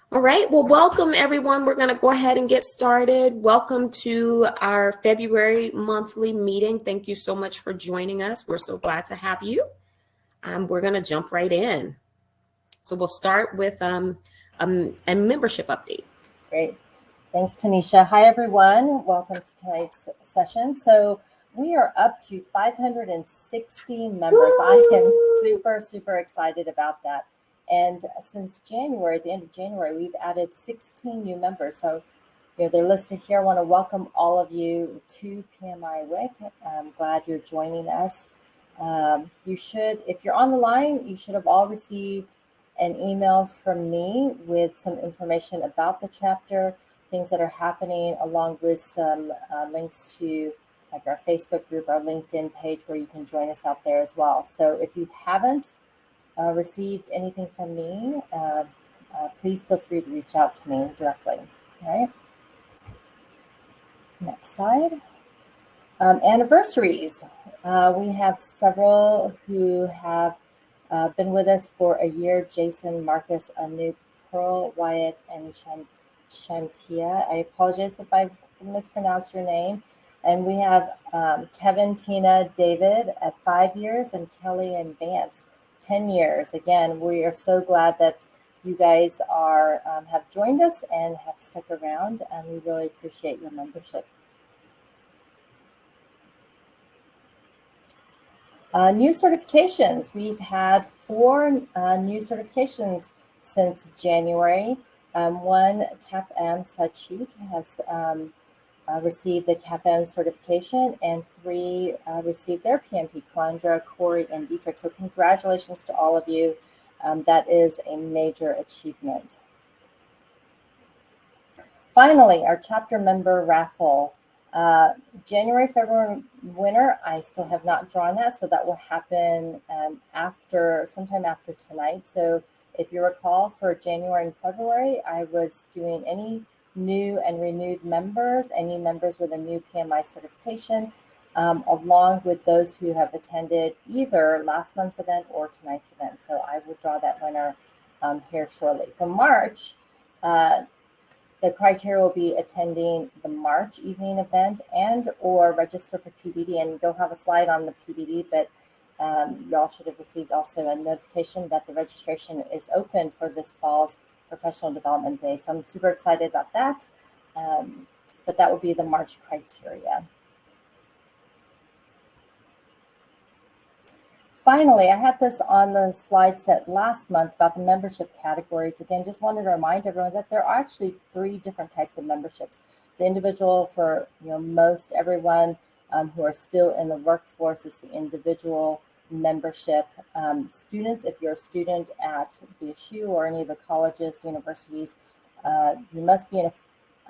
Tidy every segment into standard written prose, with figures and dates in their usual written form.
All right, well, welcome everyone. We're going to go ahead and get started. Welcome to our February monthly meeting. Thank you so much for joining us. We're so glad to have you. We're going to jump right in. So we'll start with a membership update. Great. Thanks, Tanisha. Hi, everyone. Welcome to tonight's session. So we are up to 560 members. I am super, super excited about that. And since January, at the end of January, we've added 16 new members. So they're listed here. I want to welcome all of you to PMI WIC. I'm glad you're joining us. You should, if you're on the line, you should have all received an email from me with some information about the chapter, things that are happening, along with some links to like our Facebook group, our LinkedIn page, where you can join us out there as well. So if you haven't received anything from me, please feel free to reach out to me directly. All right. Next slide. Anniversaries. We have several who have been with us for a year: Jason, Marcus, Anoop, Pearl, Wyatt, and Shantia. I apologize if I've mispronounced your name. And we have Kevin, Tina, David at 5 years, and Kelly and Vance 10 years. Again, we are so glad that you guys have joined us and have stuck around, and we really appreciate your membership. New certifications. We've had 4 new certifications since January. One, CAPM Sachit has received the CAPM certification, and 3 received their PMP, Kalandra, Corey, and Dietrich. So congratulations to all of you. That is a major achievement. Finally, our chapter member raffle. January, February winner, I still have not drawn that, so that will happen sometime after tonight. So if you recall, for January and February, I was doing any new and renewed members, any members with a new PMI certification, along with those who have attended either last month's event or tonight's event. So I will draw that winner here shortly. For March, the criteria will be attending the March evening event and or register for PDD. And they'll have a slide on the PDD, but y'all should have received also a notification that the registration is open for this fall's Professional Development Day. So I'm super excited about that. But that will be the March criteria. Finally, I had this on the slide set last month about the membership categories. Again, just wanted to remind everyone that there are actually 3 different types of memberships. The individual, for most everyone who are still in the workforce, is the individual membership. Students, if you're a student at BSU or any of the colleges, universities, you must be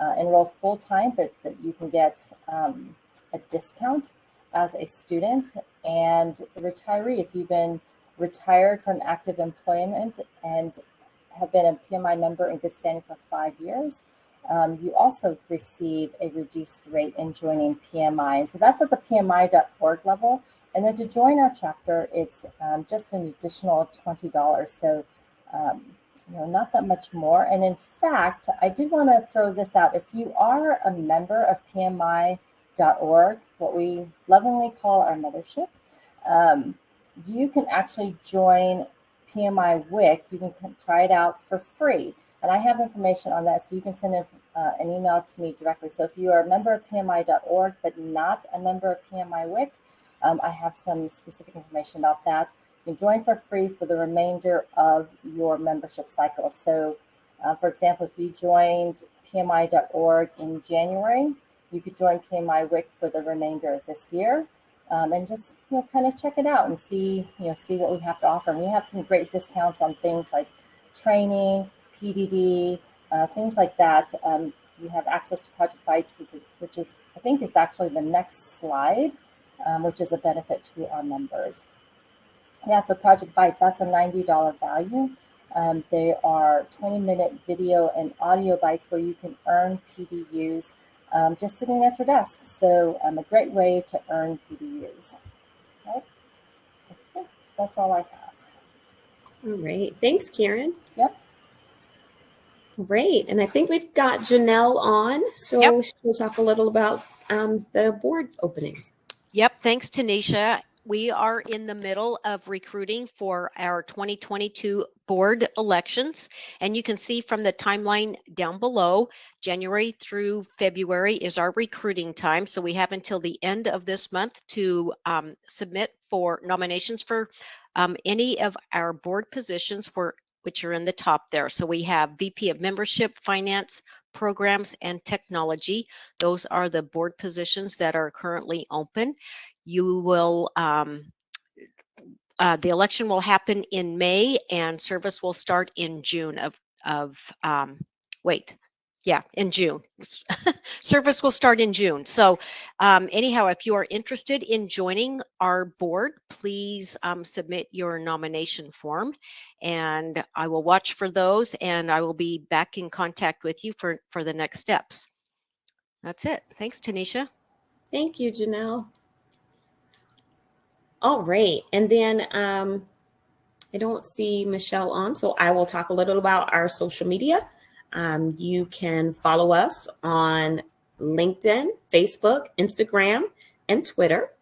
enrolled full-time, but you can get a discount as a student. And retiree, if you've been retired from active employment and have been a PMI member in good standing for 5 years, you also receive a reduced rate in joining PMI. And so that's at the PMI.org level. And then to join our chapter, it's just an additional $20. So, not that much more. And in fact, I did want to throw this out. If you are a member of PMI.org, what we lovingly call our mothership, you can actually join PMI WIC. You can try it out for free. And I have information on that, so you can send an email to me directly. So if you are a member of PMI.org, but not a member of PMI WIC, I have some specific information about that. You can join for free for the remainder of your membership cycle. So, for example, if you joined PMI.org in January, you could join PMI WIC for the remainder of this year, and just kind of check it out and see what we have to offer. And we have some great discounts on things like training, PDD, things like that. You have access to Project Bites, which is I think is actually the next slide, which is a benefit to our members. Yeah, so Project Bites, that's a $90 value. They are 20-minute video and audio bites where you can earn PDUs just sitting at your desk. So a great way to earn PDUs. Right? Okay, that's all I have. All right. Thanks, Karen. Yep. Great. And I think we've got Janelle on, so Yep. she'll talk a little about the board openings. Yep. Thanks, Tanisha. We are in the middle of recruiting for our 2022 board elections. And you can see from the timeline down below, January through February is our recruiting time. So we have until the end of this month to submit for nominations for any of our board positions which are in the top there. So we have VP of Membership, Finance, Programs, and Technology. Those are the board positions that are currently open. You will, the election will happen in May and service will start in June in June. Service will start in June. So anyhow, if you are interested in joining our board, please submit your nomination form and I will watch for those and I will be back in contact with you for the next steps. That's it. Thanks, Tanisha. Thank you, Janelle. All right. And then I don't see Michelle on, so I will talk a little about our social media. You can follow us on LinkedIn, Facebook, Instagram, and Twitter.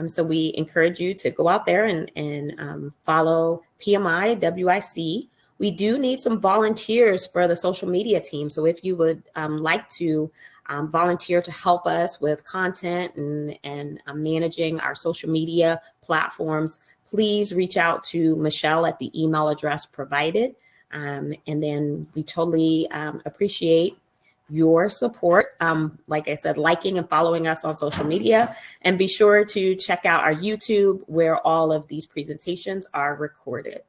So we encourage you to go out there and follow PMI WIC. We do need some volunteers for the social media team. So if you would like to volunteer to help us with content and managing our social media platforms, please reach out to Michelle at the email address provided. And then we totally appreciate your support. Like I said, liking and following us on social media, and be sure to check out our YouTube where all of these presentations are recorded.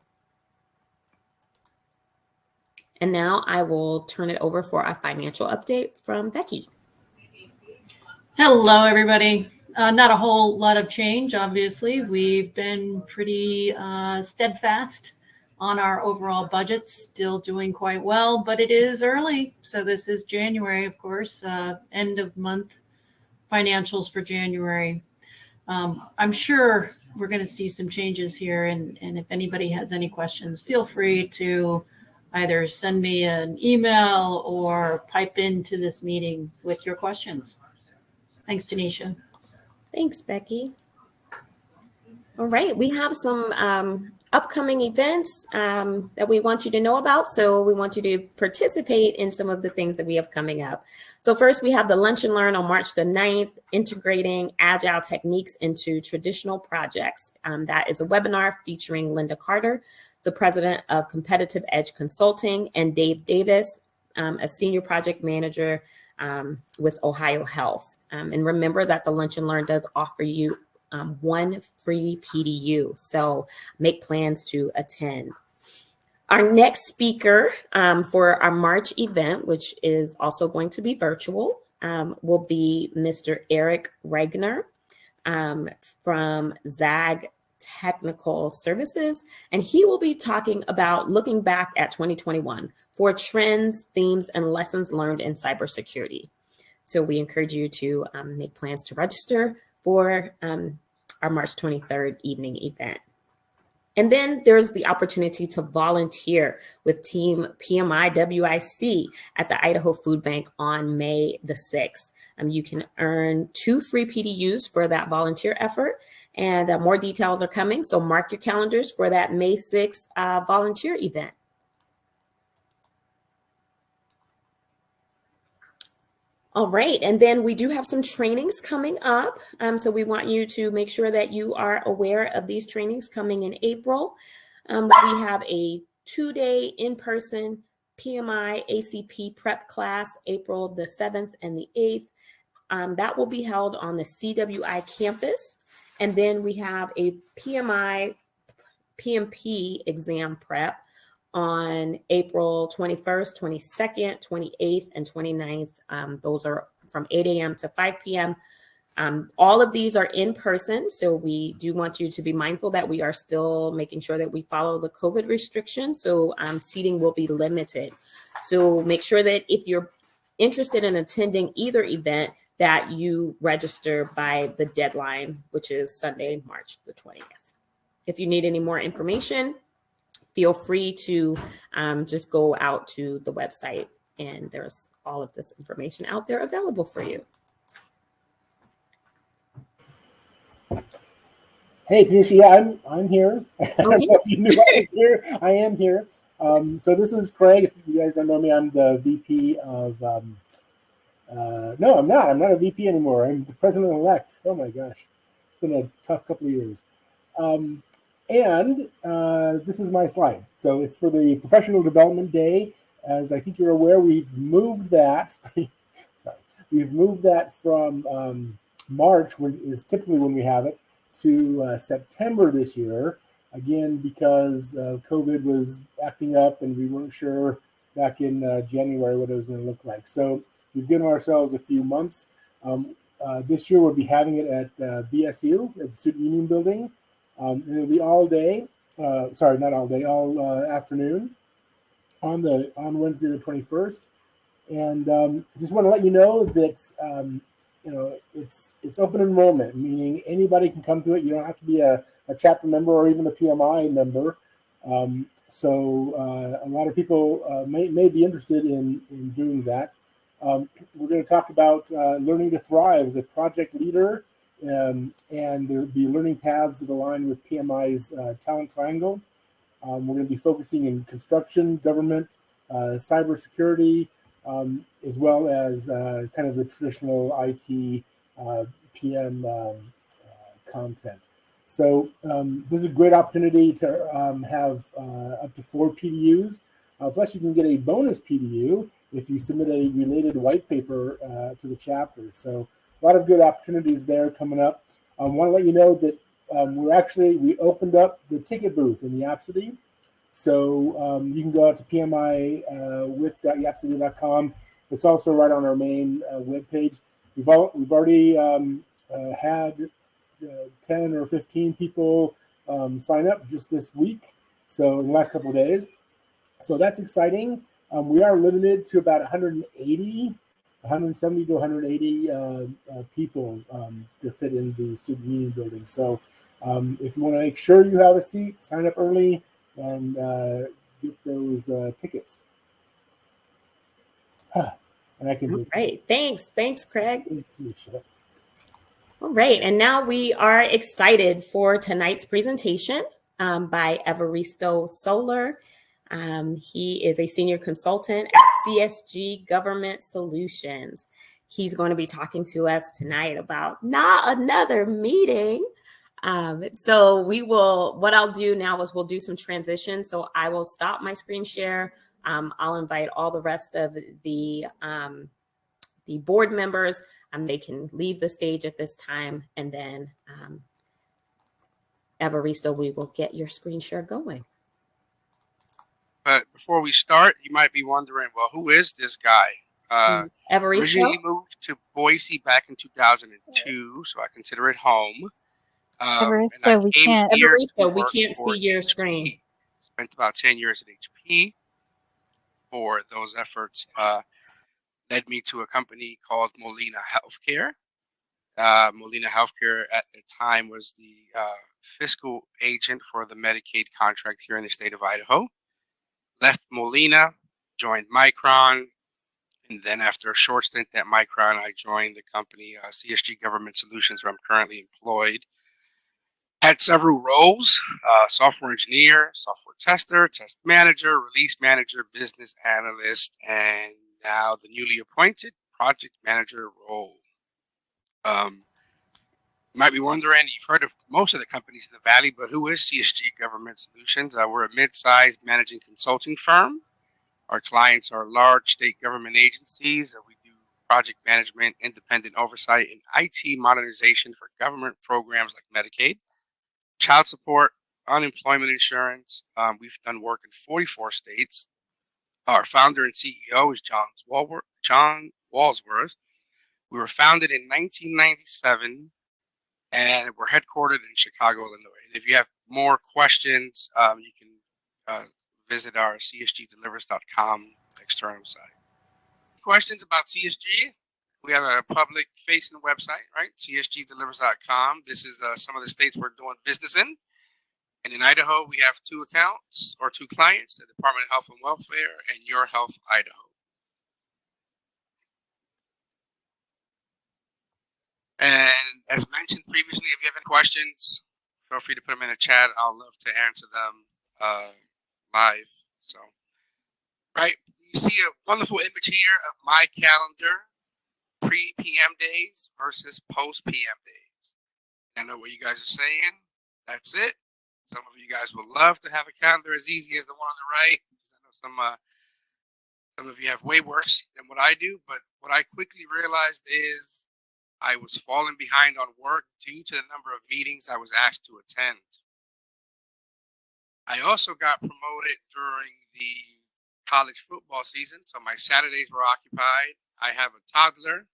And now I will turn it over for a financial update from Becky. Hello, everybody. Not a whole lot of change, obviously. We've been pretty steadfast on our overall budget, still doing quite well, but it is early. So this is January, of course, end of month financials for January. I'm sure we're going to see some changes here. And if anybody has any questions, feel free to either send me an email or pipe into this meeting with your questions. Thanks, Tanisha. Thanks, Becky. All right, we have some upcoming events that we want you to know about. So we want you to participate in some of the things that we have coming up. So first, we have the Lunch and Learn on March the 9th, integrating agile techniques into traditional projects. That is a webinar featuring Linda Carter, the president of Competitive Edge Consulting, and Dave Davis, a senior project manager with Ohio Health. And remember that the Lunch and Learn does offer you one free PDU. So make plans to attend. Our next speaker for our March event, which is also going to be virtual, will be Mr. Eric Regner from ZAG Technical Services. And he will be talking about looking back at 2021 for trends, themes, and lessons learned in cybersecurity. So we encourage you to make plans to register for our March 23rd evening event. And then there's the opportunity to volunteer with Team PMI WIC at the Idaho Food Bank on May the 6th. You can earn 2 free PDUs for that volunteer effort, and more details are coming. So mark your calendars for that May 6th volunteer event. All right, and then we do have some trainings coming up. So we want you to make sure that you are aware of these trainings coming in April. We have a 2-day in-person PMI ACP prep class, April the 7th and the 8th. That will be held on the CWI campus. And then we have a PMI PMP exam prep on April 21st, 22nd, 28th, and 29th. Those are from 8 a.m. to 5 p.m. All of these are in person, so we do want you to be mindful that we are still making sure that we follow the COVID restrictions, so seating will be limited. So make sure that if you're interested in attending either event, that you register by the deadline, which is Sunday, March the 20th. If you need any more information, feel free to just go out to the website, and there's all of this information out there available for you. Hey, Tanisha, yeah, I'm here. I don't know if you knew I was here. I am here. So this is Craig. If you guys don't know me, I'm the VP of, no, I'm not. I'm not a VP anymore. I'm the president-elect. Oh my gosh. It's been a tough couple of years. This is my slide. So it's for the Professional Development Day. As I think you're aware, we've moved that. Sorry, we've moved that from March, when is typically when we have it, to September this year. Again, because COVID was acting up and we weren't sure back in January what it was going to look like. So we've given ourselves a few months. This year we'll be having it at BSU, at the Student Union Building. And it'll be all day, sorry, not all day, all afternoon on Wednesday the 21st. And just want to let you know that you know, it's open enrollment, meaning anybody can come to it. You don't have to be a chapter member or even a PMI member. So a lot of people may be interested in doing that. We're going to talk about learning to thrive as a project leader, and there'll be learning paths that align with PMI's Talent Triangle. We're going to be focusing in construction, government, cybersecurity, as well as kind of the traditional IT PM content. So this is a great opportunity to have up to 4 PDUs. Plus, you can get a bonus PDU if you submit a related white paper to the chapter. So a lot of good opportunities there coming up. I want to let you know that we opened up the ticket booth in Yapsity. So you can go out to PMI with.yapsity.com. It's also right on our main webpage. We've already had 10 or 15 people sign up just this week. So in the last couple of days. So that's exciting. We are limited to about 170 to 180 people to fit in the Student Union Building. So if you want to make sure you have a seat, sign up early and get those tickets. And I can do Right. Thanks, Craig. Thanks, All right, and now we are excited for tonight's presentation by Evaristo Solar. He is a senior consultant at CSG Government Solutions. He's going to be talking to us tonight about not another meeting. So what I'll do now is we'll do some transition. So I will stop my screen share. I'll invite all the rest of the board members. They can leave the stage at this time, and then Evaristo, we will get your screen share going. But before we start, you might be wondering, well, who is this guy? Evaristo? Originally moved to Boise back in 2002, so I consider it home. Evaristo, we can't see your screen. Spent about 10 years at HP. For those efforts, led me to a company called Molina Healthcare. Molina Healthcare at the time was the fiscal agent for the Medicaid contract here in the state of Idaho. Left Molina, joined Micron, and then after a short stint at Micron, I joined the company CSG Government Solutions, where I'm currently employed. Had several roles: software engineer, software tester, test manager, release manager, business analyst, and now the newly appointed project manager role. You might be wondering, you've heard of most of the companies in the Valley, but who is CSG Government Solutions? We're a mid-sized managing consulting firm. Our clients are large state government agencies. We do project management, independent oversight, and IT modernization for government programs like Medicaid, child support, unemployment insurance. We've done work in 44 states. Our founder and CEO is John Walsworth. We were founded in 1997, and we're headquartered in Chicago, Illinois. And if you have more questions, you can visit our csgdelivers.com external site. Questions about CSG? We have a public-facing website, right? csgdelivers.com. This is some of the states we're doing business in. And in Idaho, we have 2 accounts or 2 clients, the Department of Health and Welfare and Your Health Idaho. And as mentioned previously, if you have any questions, feel free to put them in the chat. I'll love to answer them live. So, right, you see a wonderful image here of my calendar, pre-PM days versus post-PM days. I know what you guys are saying. That's it. Some of you guys would love to have a calendar as easy as the one on the right. I know some of you have way worse than what I do, but what I quickly realized is I was falling behind on work due to the number of meetings I was asked to attend. I also got promoted during the college football season, so my Saturdays were occupied. I have a toddler,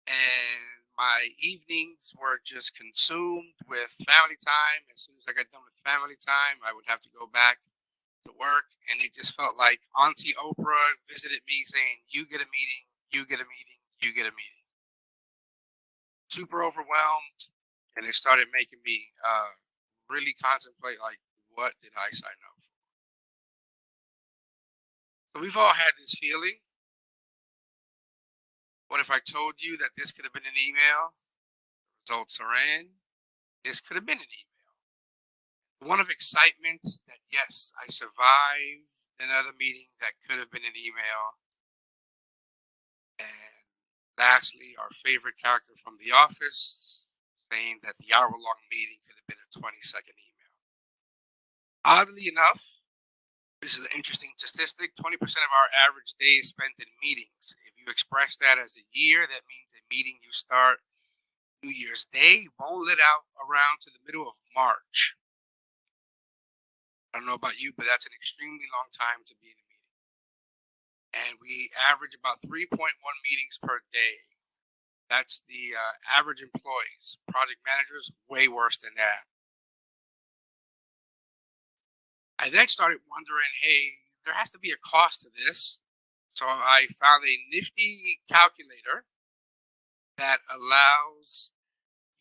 and my evenings were just consumed with family time. As soon as I got done with family time, I would have to go back to work, and it just felt like Auntie Oprah visited me saying, you get a meeting, you get a meeting, you get a meeting. Super overwhelmed, and it started making me really contemplate, like, what did I sign up for? So we've all had this feeling. What if I told you that this could have been an email? The results are in. This could have been an email. One of excitement that, yes, I survived another meeting that could have been an email. And lastly, our favorite character from The Office saying that the hour-long meeting could have been a 20-second email. Oddly enough, this is an interesting statistic. 20% of our average day is spent in meetings. If you express that as a year, that means a meeting you start New Year's Day won't let out around to the middle of March. I don't know about you, but that's an extremely long time to be in a meeting. And we average about 3.1 meetings per day. That's the average employees. Project managers, way worse than that. I then started wondering, hey, there has to be a cost to this. So I found a nifty calculator that allows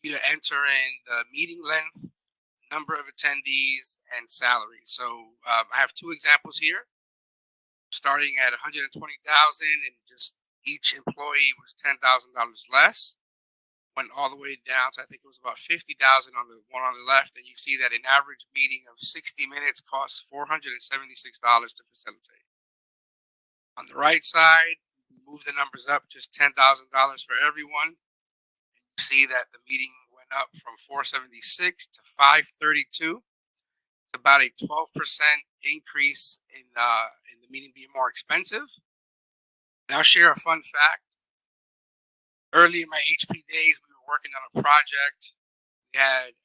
you to enter in the meeting length, number of attendees, and salary. So I have 2 examples here. Starting at $120,000, and just each employee was $10,000 less. Went all the way down to, I think it was about $50,000 on the one on the left, and you see that an average meeting of 60 minutes costs $476 to facilitate. On the right side, we move the numbers up just $10,000 for everyone. You see that the meeting went up from $476 to $532. It's about a 12% increase in the meeting being more expensive. And I'll share a fun fact. Early in my HP days, we were working on a project. We had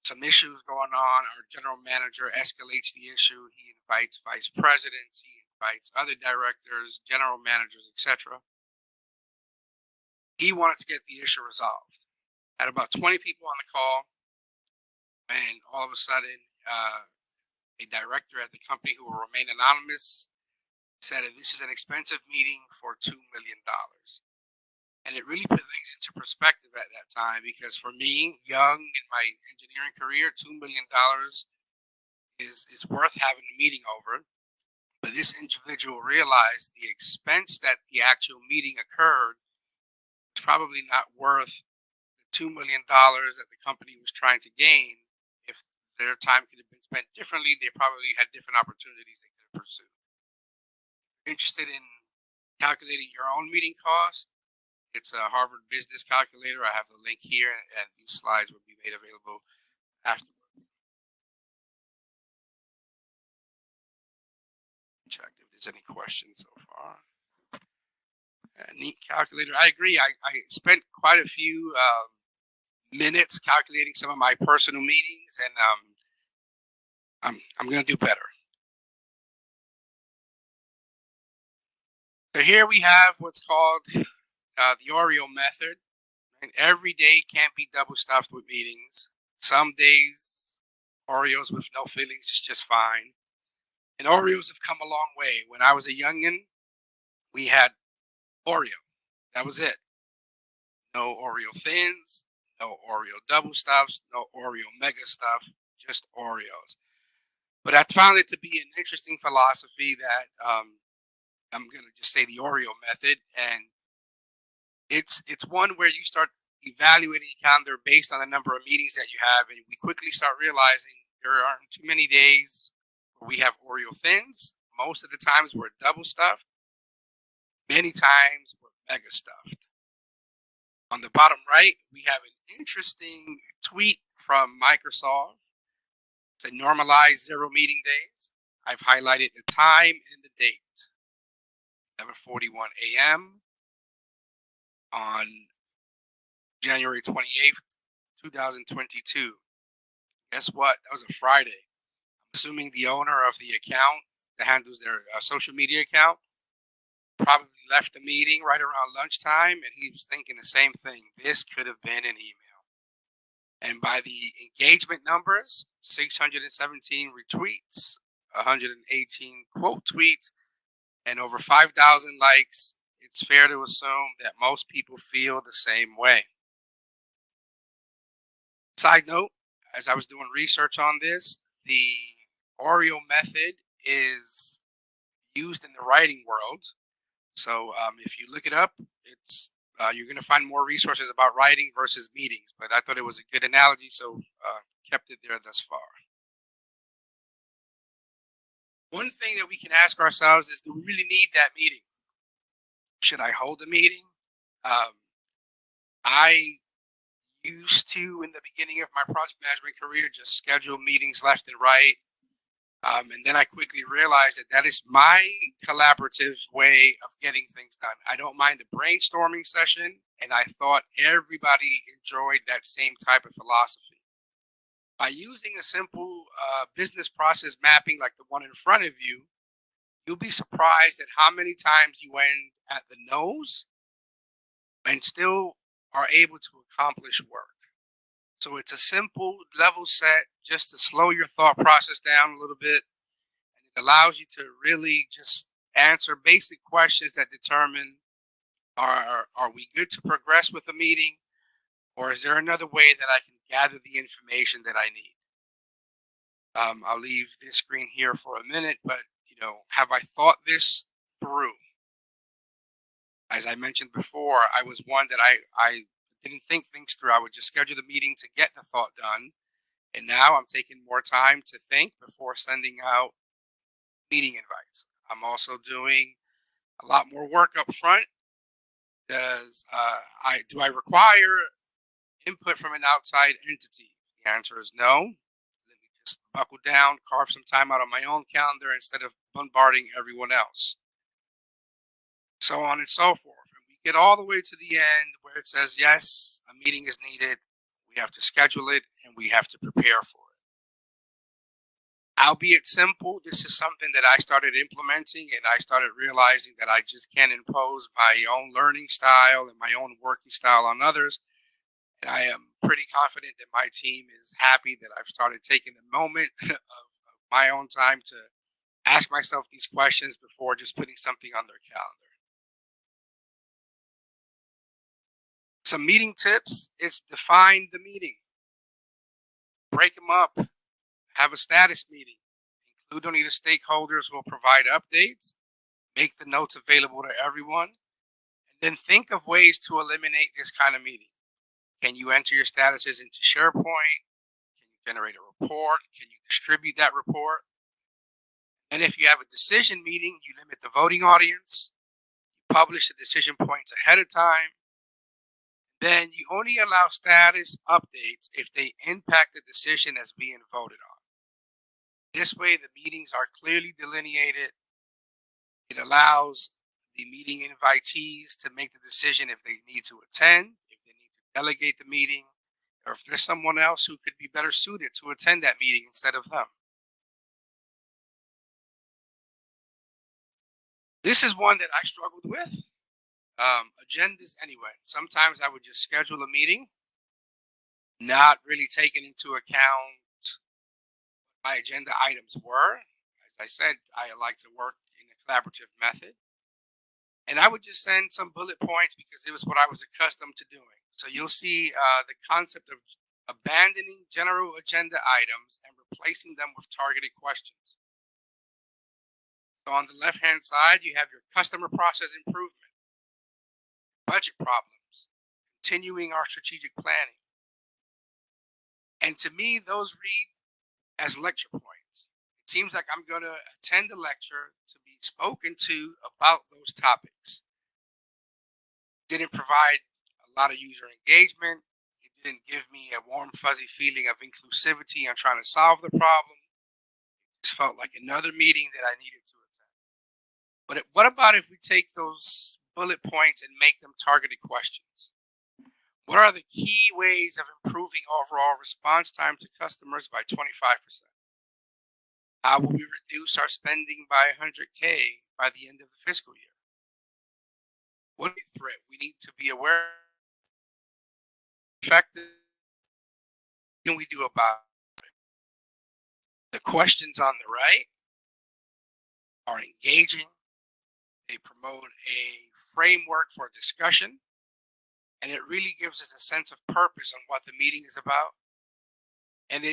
some issues going on. Our general manager escalates the issue. He invites vice presidents. He invites other directors, general managers, etc. He wanted to get the issue resolved. Had about 20 people on the call, and all of a sudden, a director at the company who will remain anonymous said that this is an expensive meeting for $2 million. And it really put things into perspective at that time, because for me, young in my engineering career, $2 million is worth having a meeting over. But this individual realized the expense that the actual meeting occurred was probably not worth the $2 million that the company was trying to gain. If their time could have been spent differently, they probably had different opportunities they could have pursued. Interested in calculating your own meeting cost? It's a Harvard Business Calculator. I have the link here, and these slides will be made available afterward. Check if there's any questions so far. Neat calculator. I agree. I spent quite a few minutes calculating some of my personal meetings, and I'm going to do better. So here we have what's called the Oreo Method. And every day can't be double stuffed with meetings. Some days, Oreos with no fillings is just fine. And Oreos have come a long way. When I was a youngin', we had Oreo. That was it. No Oreo Thins, no Oreo double stuffs, no Oreo mega stuff. just Oreos. But I found it to be an interesting philosophy that I'm going to just say the Oreo method. And it's one where you start evaluating your calendar based on the number of meetings that you have. And we quickly start realizing there aren't too many days where we have Oreo thins. Most of the times we're double stuffed. Many times we're mega stuffed. On the bottom right, we have an interesting tweet from Microsoft. It said normalize 0 meeting days. I've highlighted the time and the date. 11:41 a.m. on January 28th, 2022. Guess what? That was a Friday. I'm assuming the owner of the account that handles their social media account probably left the meeting right around lunchtime, and he was thinking the same thing. This could have been an email. And by the engagement numbers, 617 retweets, 118 quote tweets, and over 5,000 likes, it's fair to assume that most people feel the same way. Side note, as I was doing research on this, the Oreo method is used in the writing world. So if you look it up, it's you're going to find more resources about writing versus meetings. But I thought it was a good analogy, so kept it there thus far. One thing that we can ask ourselves is, do we really need that meeting? Should I hold a meeting? I used to, in the beginning of my project management career, just schedule meetings left and right. And then I quickly realized that that is my collaborative way of getting things done. I don't mind the brainstorming session, and I thought everybody enjoyed that same type of philosophy. By using a simple business process mapping like the one in front of you, you'll be surprised at how many times you end at the nose and still are able to accomplish work. So it's a simple level set just to slow your thought process down a little bit. And it allows you to really just answer basic questions that determine, are we good to progress with a meeting? Or is there another way that I can gather the information that I need? I'll leave this screen here for a minute, but have I thought this through? As I mentioned before, I was one that I didn't think things through. I would just schedule the meeting to get the thought done. And now I'm taking more time to think before sending out meeting invites. I'm also doing a lot more work up front. Do I require input from an outside entity? The answer is no. Let me just buckle down, carve some time out on my own calendar instead of bombarding everyone else. So on and so forth. Get all the way to the end where it says, yes, a meeting is needed. We have to schedule it and we have to prepare for it. Albeit simple, this is something that I started implementing, and I started realizing that I just can't impose my own learning style and my own working style on others. And I am pretty confident that my team is happy that I've started taking the moment of my own time to ask myself these questions before just putting something on their calendar. Some meeting tips is define the meeting. Break them up. Have a status meeting. Include only the stakeholders who will provide updates. Make the notes available to everyone. And then think of ways to eliminate this kind of meeting. Can you enter your statuses into SharePoint? Can you generate a report? Can you distribute that report? And if you have a decision meeting, you limit the voting audience. You publish the decision points ahead of time. Then you only allow status updates if they impact the decision that's being voted on. This way, the meetings are clearly delineated. It allows the meeting invitees to make the decision if they need to attend, if they need to delegate the meeting, or if there's someone else who could be better suited to attend that meeting instead of them. This is one that I struggled with. Agendas anyway. Sometimes I would just schedule a meeting, not really taking into account what my agenda items were. As I said, I like to work in a collaborative method. And I would just send some bullet points because it was what I was accustomed to doing. So you'll see the concept of abandoning general agenda items and replacing them with targeted questions. So on the left-hand side, you have your customer process improvement, budget problems, continuing our strategic planning. And to me, those read as lecture points. It seems like I'm going to attend a lecture to be spoken to about those topics. Didn't provide a lot of user engagement. It didn't give me a warm, fuzzy feeling of inclusivity and trying to solve the problem. It just felt like another meeting that I needed to attend. But what about if we take those bullet points and make them targeted questions? What are the key ways of improving overall response time to customers by 25%? How will we reduce our spending by $100K by the end of the fiscal year? What threat we need to be aware of? Effective, what can we do about it? The questions on the right are engaging. They promote a framework for discussion, and it really gives us a sense of purpose on what the meeting is about. And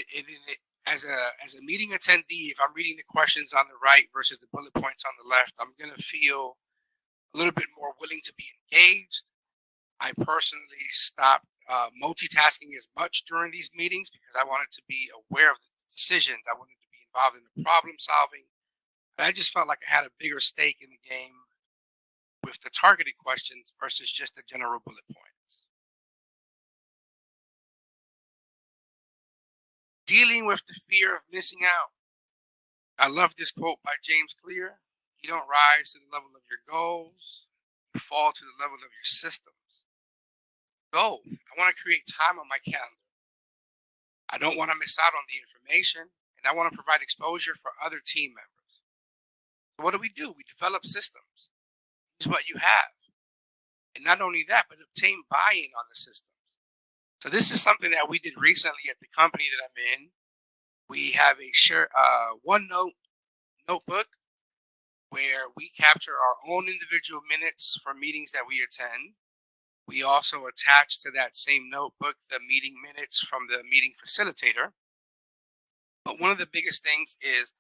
as a meeting attendee, if I'm reading the questions on the right versus the bullet points on the left, I'm going to feel a little bit more willing to be engaged. I personally stopped multitasking as much during these meetings because I wanted to be aware of the decisions. I wanted to be involved in the problem solving. And I just felt like I had a bigger stake in the game with the targeted questions versus just the general bullet points. Dealing with the fear of missing out. I love this quote by James Clear. You don't rise to the level of your goals. You fall to the level of your systems. Goal. I want to create time on my calendar. I don't want to miss out on the information, and I want to provide exposure for other team members. So what do? We develop systems. Use what you have. And not only that, but obtain buy-in on the systems. So this is something that we did recently at the company that I'm in. We have a OneNote notebook where we capture our own individual minutes for meetings that we attend. We also attach to that same notebook the meeting minutes from the meeting facilitator. But one of the biggest things is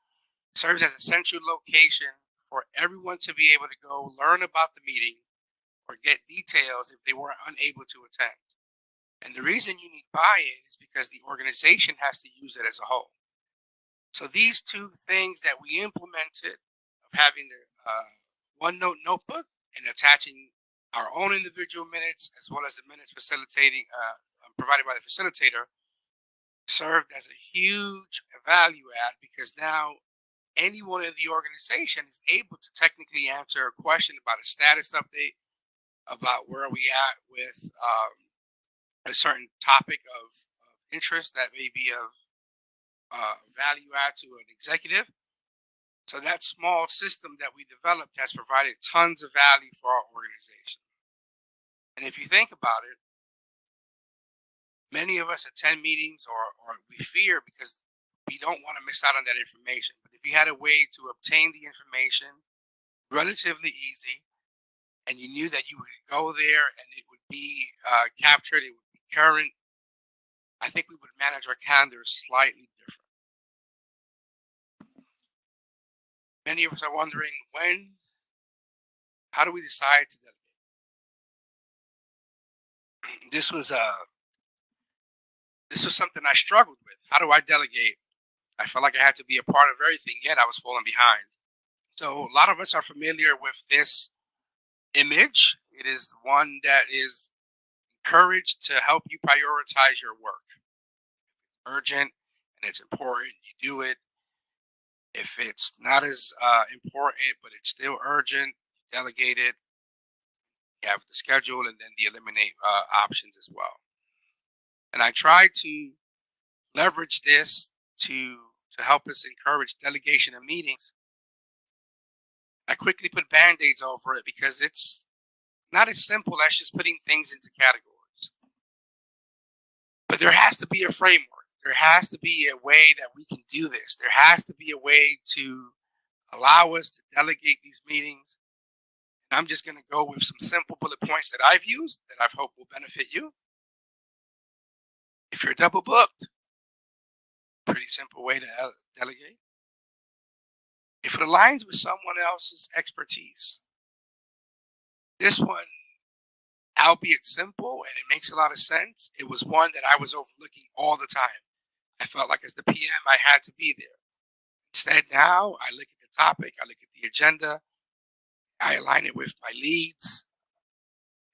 serves as a central location for everyone to be able to go learn about the meeting or get details if they were unable to attend. And the reason you need buy-in is because the organization has to use it as a whole. So these two things that we implemented of having the OneNote notebook and attaching our own individual minutes as well as the minutes facilitating provided by the facilitator served as a huge value add because now anyone in the organization is able to technically answer a question about a status update, about where we at with a certain topic of interest that may be of value add to an executive. So that small system that we developed has provided tons of value for our organization. And if you think about it, many of us attend meetings or we fear because we don't want to miss out on that information. But if you had a way to obtain the information relatively easy, and you knew that you would go there and it would be captured, it would be current, I think we would manage our calendars slightly different. Many of us are wondering how do we decide to delegate? This was something I struggled with. How do I delegate? I felt like I had to be a part of everything, yet I was falling behind. So a lot of us are familiar with this image. It is one that is encouraged to help you prioritize your work. Urgent and it's important, you do it. If it's not as important, but it's still urgent, you delegate it. You have the schedule and then the eliminate options as well. And I try to leverage this to help us encourage delegation of meetings. I quickly put Band-Aids over it because it's not as simple as just putting things into categories. But there has to be a framework. There has to be a way that we can do this. There has to be a way to allow us to delegate these meetings. And I'm just going to go with some simple bullet points that I've used that I've hoped will benefit you. If If you're double booked, pretty simple way to delegate. If it aligns with someone else's expertise, this one, albeit simple and it makes a lot of sense, it was one that I was overlooking all the time. I felt like as the PM, I had to be there. Instead, now I look at the topic, I look at the agenda, I align it with my leads,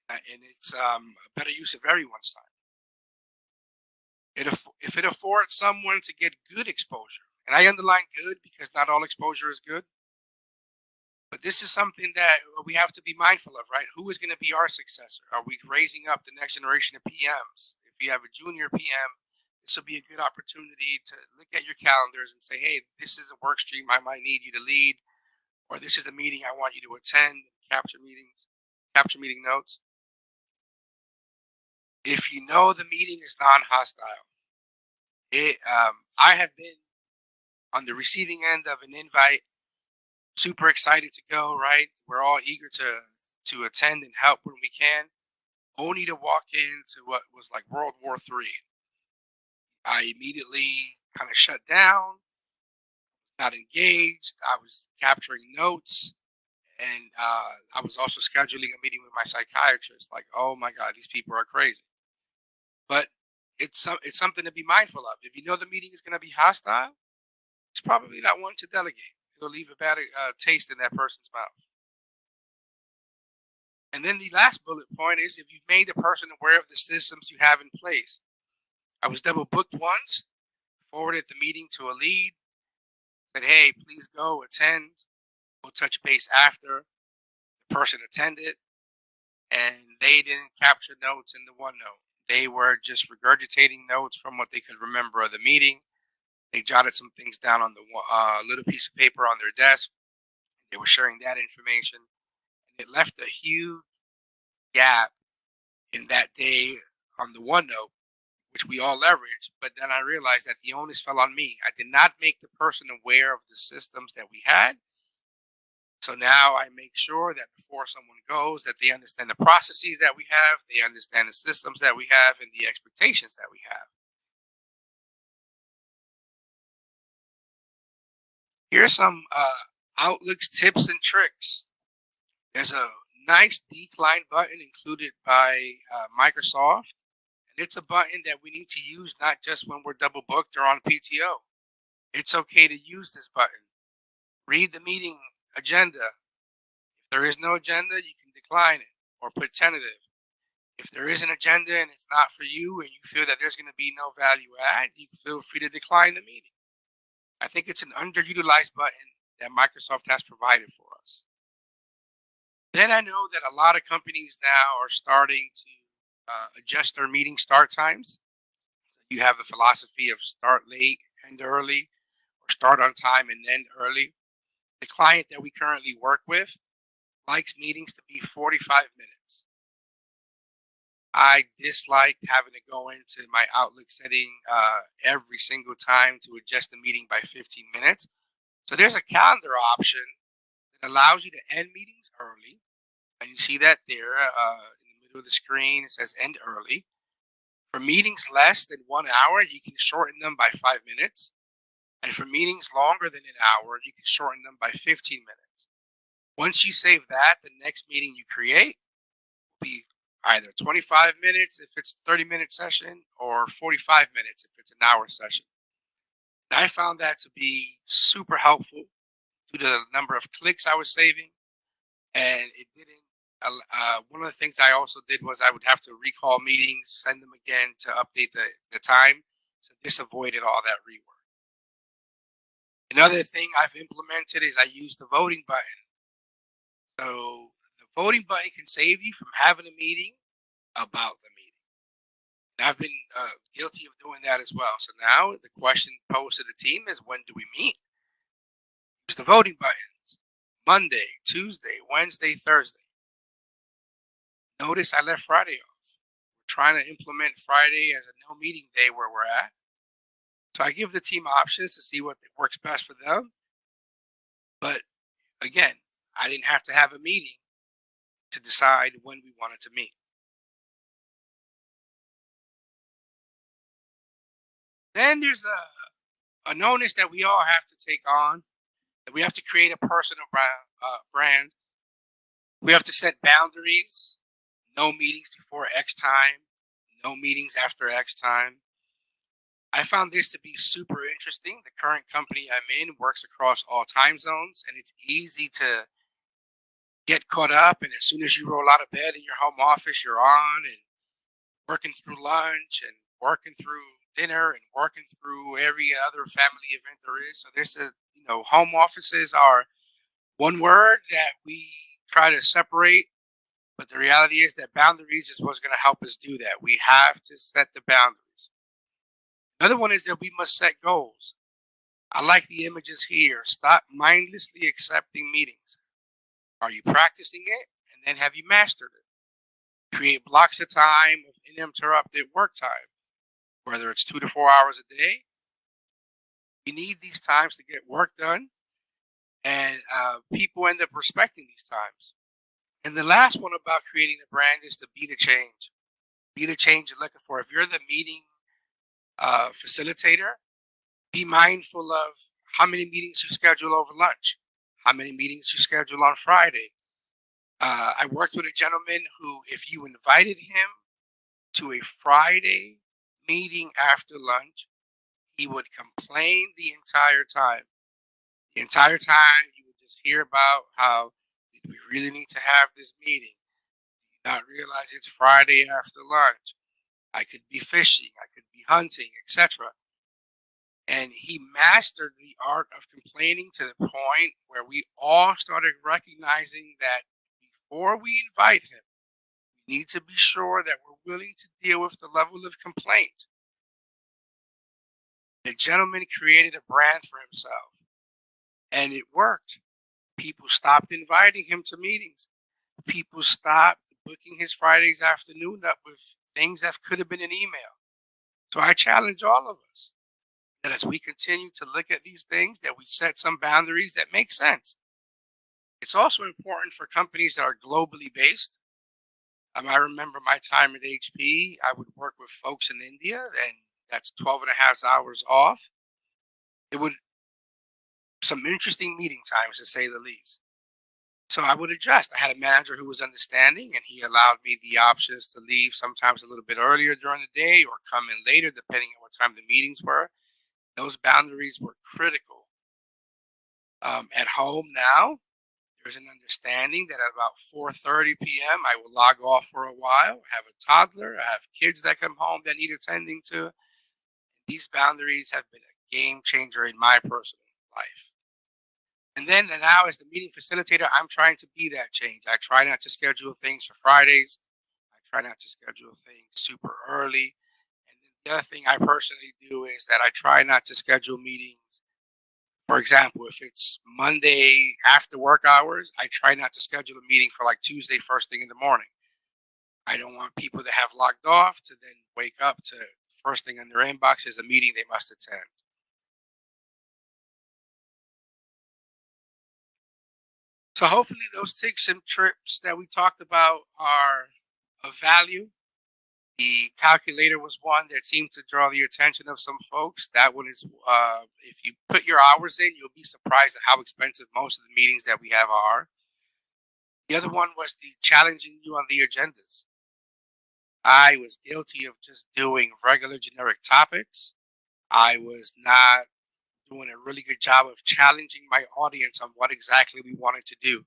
and it's a better use of everyone's time. If it affords someone to get good exposure, and I underline good because not all exposure is good, but this is something that we have to be mindful of, right? Who is going to be our successor? Are we raising up the next generation of PMs? If you have a junior PM, this will be a good opportunity to look at your calendars and say, hey, this is a work stream I might need you to lead, or this is a meeting I want you to attend, capture meeting notes. If you know the meeting is non-hostile, I have been on the receiving end of an invite, super excited to go, right? We're all eager to attend and help when we can, only to walk into what was like World War III. I immediately kind of shut down, not engaged. I was capturing notes, and I was also scheduling a meeting with my psychiatrist. Like, oh my God, these people are crazy. But it's something to be mindful of. If you know the meeting is going to be hostile, it's probably not one to delegate. It'll leave a bad taste in that person's mouth. And then the last bullet point is if you've made the person aware of the systems you have in place. I was double booked once, forwarded the meeting to a lead, said, hey, please go attend. We'll touch base after. The person attended, and they didn't capture notes in the OneNote. They were just regurgitating notes from what they could remember of the meeting. They jotted some things down on the little piece of paper on their desk. They were sharing that information. And it left a huge gap in that day on the OneNote, which we all leveraged. But then I realized that the onus fell on me. I did not make the person aware of the systems that we had. So now I make sure that before someone goes, that they understand the processes that we have, they understand the systems that we have, and the expectations that we have. Here's some Outlook's tips and tricks. There's a nice decline button included by Microsoft. And it's a button that we need to use not just when we're double booked or on PTO. It's okay to use this button. Read the meeting agenda. If there is no agenda, you can decline it or put tentative. If there is an agenda and it's not for you and you feel that there's going to be no value add, you feel free to decline the meeting. I think it's an underutilized button that Microsoft has provided for us. Then I know that a lot of companies now are starting to adjust their meeting start times. You have a philosophy of start late, end early, or start on time and end early. The client that we currently work with likes meetings to be 45 minutes. I dislike having to go into my Outlook setting every single time to adjust the meeting by 15 minutes. So there's a calendar option that allows you to end meetings early. And you see that there in the middle of the screen, it says end early. For meetings less than 1 hour, you can shorten them by 5 minutes. And for meetings longer than an hour, you can shorten them by 15 minutes. Once you save that, the next meeting you create will be either 25 minutes if it's a 30-minute session or 45 minutes if it's an hour session. And I found that to be super helpful due to the number of clicks I was saving. And it didn't, one of the things I also did was I would have to recall meetings, send them again to update the time. So this avoided all that rework. Another thing I've implemented is I use the voting button. So the voting button can save you from having a meeting about the meeting. And I've been guilty of doing that as well. So now the question posed to the team is, when do we meet? Use the voting buttons. Monday, Tuesday, Wednesday, Thursday. Notice I left Friday off. We're trying to implement Friday as a no meeting day where we're at. So I give the team options to see what works best for them. But again, I didn't have to have a meeting to decide when we wanted to meet. Then there's an onus that we all have to take on, that we have to create a personal brand. We have to set boundaries, no meetings before X time, no meetings after X time. I found this to be super interesting. The current company I'm in works across all time zones, and it's easy to get caught up. And as soon as you roll out of bed in your home office, you're on and working through lunch and working through dinner and working through every other family event there is. So there's home offices are one word that we try to separate, but the reality is that boundaries is what's going to help us do that. We have to set the boundaries. Another one is that we must set goals. I like the images here. Stop mindlessly accepting meetings. Are you practicing it? And then have you mastered it? Create blocks of time of uninterrupted work time, whether it's 2 to 4 hours a day. We need these times to get work done, and people end up respecting these times. And the last one about creating the brand is to be the change. Be the change you're looking for. If you're the meeting facilitator, be mindful of how many meetings you schedule over lunch, how many meetings you schedule on Friday. I worked with a gentleman who, if you invited him to a Friday meeting after lunch, he would complain the entire time. The entire time, you would just hear about how, did we really need to have this meeting? Do you not realize it's Friday after lunch? I could be fishing, I could be hunting, etc. And he mastered the art of complaining to the point where we all started recognizing that before we invite him, we need to be sure that we're willing to deal with the level of complaint. The gentleman created a brand for himself, and it worked. People stopped inviting him to meetings. People stopped booking his Fridays afternoon up with things that could have been an email. So I challenge all of us that as we continue to look at these things, that we set some boundaries that make sense. It's also important for companies that are globally based. I remember my time at HP, I would work with folks in India, and that's 12 and a half hours off. It would some interesting meeting times, to say the least. So I would adjust. I had a manager who was understanding, and he allowed me the options to leave sometimes a little bit earlier during the day or come in later, depending on what time the meetings were. Those boundaries were critical. At home now, there's an understanding that at about 4:30 p.m., I will log off for a while. I have a toddler. I have kids that come home that need attending to. These boundaries have been a game changer in my personal life. And then now, as the meeting facilitator, I'm trying to be that change. I try not to schedule things for Fridays. I try not to schedule things super early. And then the other thing I personally do is that I try not to schedule meetings. For example, if it's Monday after work hours, I try not to schedule a meeting for like Tuesday first thing in the morning. I don't want people that have logged off to then wake up to first thing in their inbox is a meeting they must attend. So hopefully those tips and trips that we talked about are of value. The calculator was one that seemed to draw the attention of some folks. That one is, if you put your hours in, you'll be surprised at how expensive most of the meetings that we have are. The other one was the challenging you on the agendas. I was guilty of just doing regular generic topics. I was not doing a really good job of challenging my audience on what exactly we wanted to do.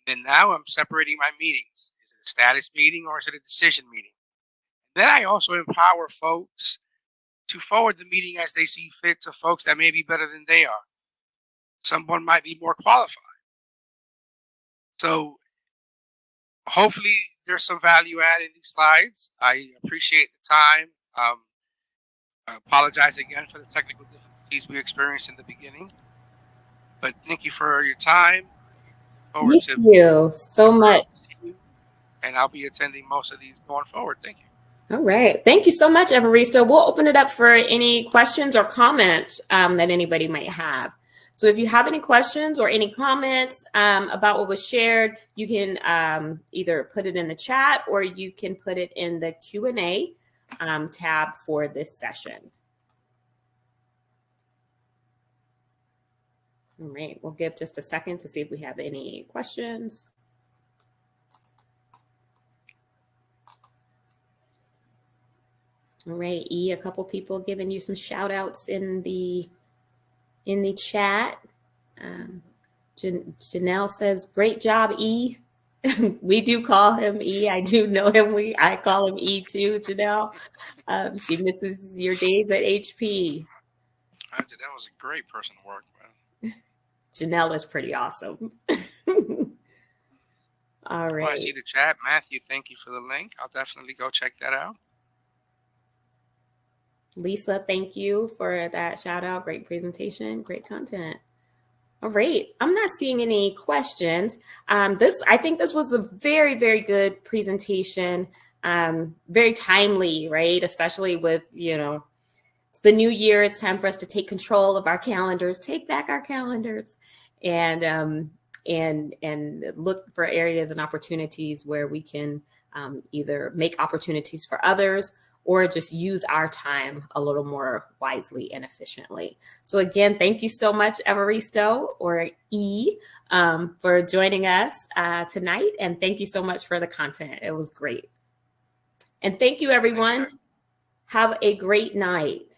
And then now I'm separating my meetings. Is it a status meeting or is it a decision meeting? Then I also empower folks to forward the meeting as they see fit to folks that may be better than they are. Someone might be more qualified. So hopefully there's some value add in these slides. I appreciate the time. I apologize again for the technical difficulties we experienced in the beginning. But thank you for your time. Thank you so much. And I'll be attending most of these going forward. Thank you. All right. Thank you so much, Evaristo. We'll open it up for any questions or comments that anybody might have. So if you have any questions or any comments about what was shared, you can either put it in the chat or you can put it in the Q&A tab for this session. All right, we'll give just a second to see if we have any questions. All right, E, a couple people giving you some shout outs in the chat. Janelle says, great job, E. We do call him E. I do know him. I call him E too, Janelle. She misses your days at HP. That was a great person to work with. Janelle is pretty awesome. All right. I see the chat. Matthew, thank you for the link. I'll definitely go check that out. Lisa, thank you for that shout out. Great presentation, great content. All right, I'm not seeing any questions. I think this was a very, very good presentation. Very timely, right? Especially with, it's the new year. It's time for us to take control of our calendars, take back our calendars, and look for areas and opportunities where we can either make opportunities for others or just use our time a little more wisely and efficiently. So again, thank you so much, Evaristo, or E, for joining us tonight. And thank you so much for the content. It was great. And thank you, everyone. Have a great night.